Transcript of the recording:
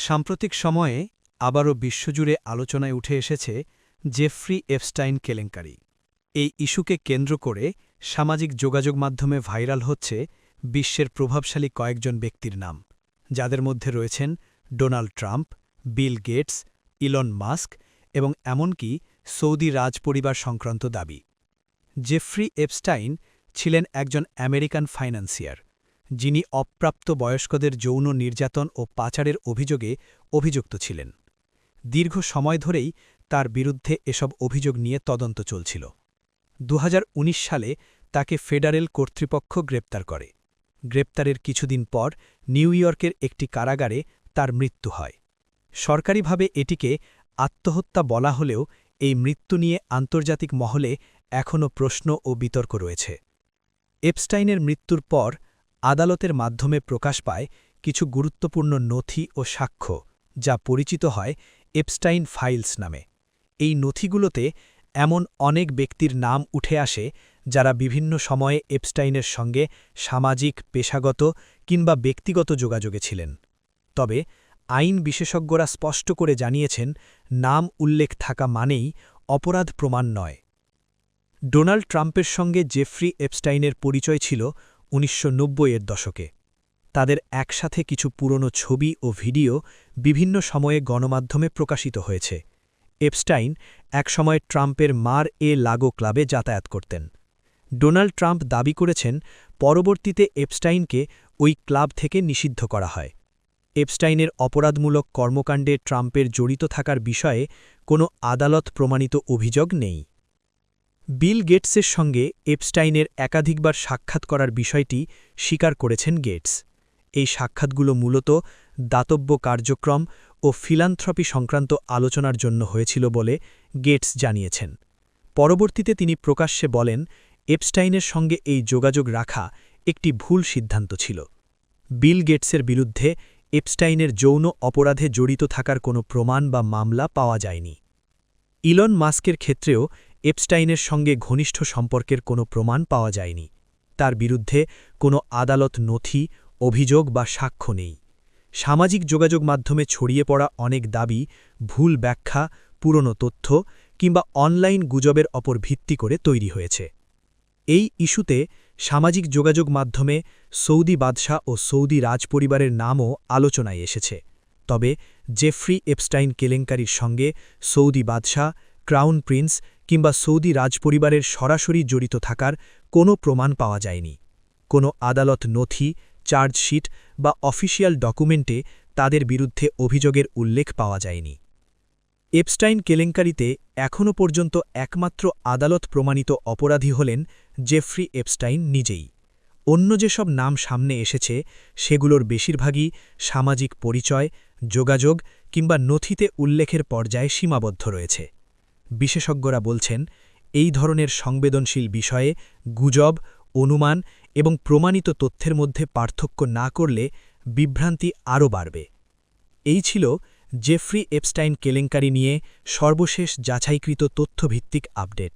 সাম্প্রতিক সময়ে আবারও বিশ্বজুড়ে আলোচনায় উঠে এসেছে জেফ্রি এপস্টাইন কেলেঙ্কারি। এই ইস্যুকে কেন্দ্র করে সামাজিক যোগাযোগ মাধ্যমে ভাইরাল হচ্ছে বিশ্বের প্রভাবশালী কয়েকজন ব্যক্তির নাম, যাদের মধ্যে রয়েছেন Donald Trump, Bill Gates, Elon Musk এবং এমনকি সৌদি রাজপরিবার সংক্রান্ত দাবি। জেফ্রি এপস্টাইন ছিলেন একজন আমেরিকান ফাইন্যান্সিয়ার, যিনি অপ্রাপ্ত বয়স্কদের যৌন নির্যাতন ও পাচারের অভিযোগে অভিযুক্ত ছিলেন। দীর্ঘ সময় ধরেই তার বিরুদ্ধে এসব অভিযোগ নিয়ে তদন্ত চলছিল। 2019 সালে তাকে ফেডারেল কর্তৃপক্ষ গ্রেপ্তার করে। গ্রেপ্তারের কিছুদিন পর নিউ ইয়র্কের একটি কারাগারে তার মৃত্যু হয়। সরকারিভাবে এটিকে আত্মহত্যা বলা হলেও এই মৃত্যু নিয়ে আন্তর্জাতিক মহলে এখনও প্রশ্ন ও বিতর্ক রয়েছে। এপস্টাইনের মৃত্যুর পর আদালতের মাধ্যমে প্রকাশ পায় কিছু গুরুত্বপূর্ণ নথি ও সাক্ষ্য, যা পরিচিত হয় এপস্টাইন ফাইলস নামে। এই নথিগুলোতে এমন অনেক ব্যক্তির নাম উঠে আসে যারা বিভিন্ন সময়ে এপস্টাইনের সঙ্গে সামাজিক, পেশাগত কিংবা ব্যক্তিগত যোগাযোগে ছিলেন। তবে আইন বিশেষজ্ঞরা স্পষ্ট করে জানিয়েছেন, নাম উল্লেখ থাকা মানেই অপরাধ প্রমাণ নয়। ডোনাল্ড ট্রাম্পের সঙ্গে জেফ্রি এপস্টাইনের পরিচয় ছিল 1990-এর দশকে। তাদের একসাথে কিছু পুরনো ছবি ও ভিডিও বিভিন্ন সময়ে গণমাধ্যমে প্রকাশিত হয়েছে। এপস্টাইন একসময় ট্রাম্পের মার-এ-লাগো ক্লাবে যাতায়াত করতেন। ডোনাল্ড ট্রাম্প দাবি করেছেন, পরবর্তীতে এপস্টাইনকে ওই ক্লাব থেকে নিষিদ্ধ করা হয়। এপস্টাইনের অপরাধমূলক কর্মকাণ্ডে ট্রাম্পের জড়িত থাকার বিষয়ে কোনো আদালত প্রমাণিত অভিযোগ নেই। বিল গেটসের সঙ্গে এপস্টাইনের একাধিকবার সাক্ষাৎ করার বিষয়টি স্বীকার করেছেন গেটস। এই সাক্ষাৎগুলো মূলত দাতব্য কার্যক্রম ও ফিলান্থ্রপি সংক্রান্ত আলোচনার জন্য হয়েছিল বলে গেটস জানিয়েছেন। পরবর্তীতে তিনি প্রকাশ্যে বলেন, এপস্টাইনের সঙ্গে এই যোগাযোগ রাখা একটি ভুল সিদ্ধান্ত ছিল। বিল গেটসের বিরুদ্ধে এপস্টাইনের যৌন অপরাধে জড়িত থাকার কোনো প্রমাণ বা মামলা পাওয়া যায়নি। ইলন মাস্কের ক্ষেত্রেও এপস্টাইনের সঙ্গে ঘনিষ্ঠ সম্পর্কের কোনো প্রমাণ পাওয়া যায়নি। তার বিরুদ্ধে কোনো আদালত নথি, অভিযোগ বা সাক্ষ্য নেই। সামাজিক যোগাযোগ মাধ্যমে ছড়িয়ে পড়া অনেক দাবি ভুল ব্যাখ্যা, পুরনো তথ্য কিংবা অনলাইন গুজবের ওপর ভিত্তি করে তৈরি হয়েছে। এই ইস্যুতে সামাজিক যোগাযোগ মাধ্যমে সৌদি বাদশাহ ও সৌদি রাজপরিবারের নামও আলোচনায় এসেছে। তবে জেফ্রি এপস্টাইন কেলেঙ্কারির সঙ্গে সৌদি বাদশাহ, ক্রাউন প্রিন্স কিংবা সৌদি রাজপরিবারের সরাসরি জড়িত থাকার কোনো প্রমাণ পাওয়া যায়নি। কোনো আদালত নথি, চার্জশিট বা অফিসিয়াল ডকুমেন্টে তাদের বিরুদ্ধে অভিযোগের উল্লেখ পাওয়া যায়নি। এপস্টাইন কেলেঙ্কারিতে এখনও পর্যন্ত একমাত্র আদালত প্রমাণিত অপরাধী হলেন জেফ্রি এপস্টাইন নিজেই। অন্য যেসব নাম সামনে এসেছে সেগুলোর বেশিরভাগই সামাজিক পরিচয়, যোগাযোগ কিংবা নথিতে উল্লেখের পর্যায়ে সীমাবদ্ধ রয়েছে। বিশেষজ্ঞরা বলছেন, এই ধরনের সংবেদনশীল বিষয়ে গুজব, অনুমান এবং প্রমাণিত তথ্যের মধ্যে পার্থক্য না করলে বিভ্রান্তি আরও বাড়বে। এই ছিল জেফ্রি এপস্টাইন কেলেঙ্কারি নিয়ে সর্বশেষ যাচাইকৃত তথ্যভিত্তিক আপডেট।